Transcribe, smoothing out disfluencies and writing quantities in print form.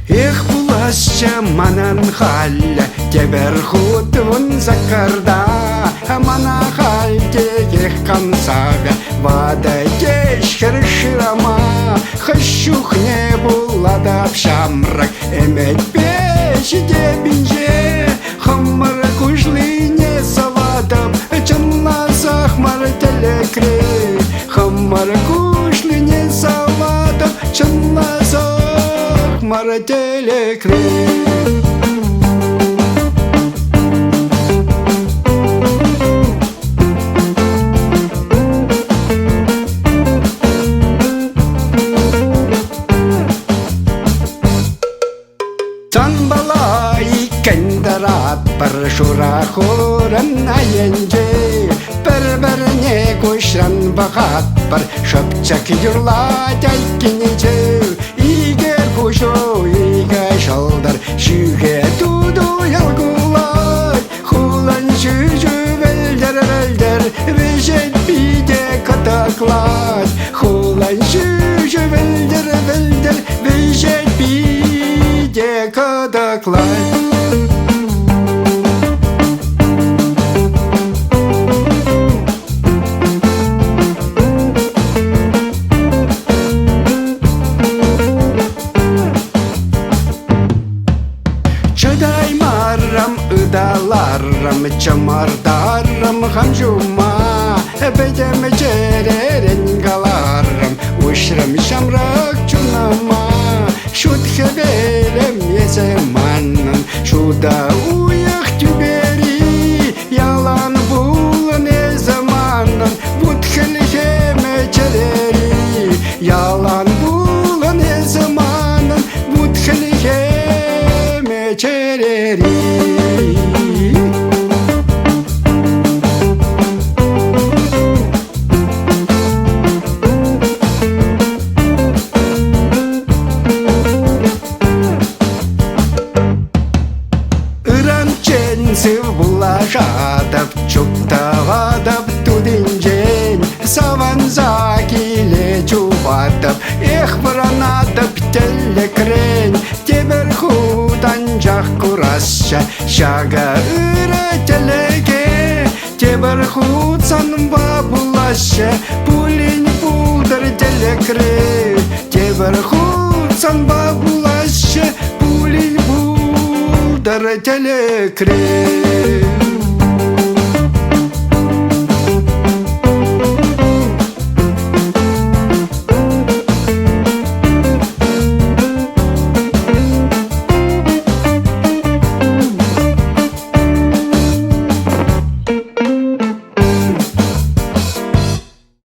Эх, булашча манан халля, тебер хутун закарда, мана хальте ех камсага, вада кешкер ширама, хащух не булада в шамрак, эмет пеши дебинже, хаммар кужли не завадам, чанла захмар телекре, хаммар кужли не завадам, чанла захмар телекре. Шура хоран аянже Бір-біріне көшран бағат бар Шөпчак юрлать айкенеже Игер көшо, иге шалдар Шүге туду ялгулай Хулан шүжі вәлдер Вежет биде катаклай Хулан шүжі вәлдер Вежет биде катаклай. Чудаймарам, ыдаларам, чамардарам, хамжума, бедем черерен галарам, ушрам шамрак чунама, шут хебелем еземаннан, шуда уях тюбери, ялан булан еземаннан, будхел хеме черери, ялан булан еземаннан, будхел хеме черери. Булашадап, чуптавадап тудинжен, саванза киле чубадап, эх бранадап телекрен, тебер худан жах курасша, шага ыра телеге, тебер худсан бабулаша, пулин пулдар телекре, тебер худсан бабулаша, пулин пулдар телекре.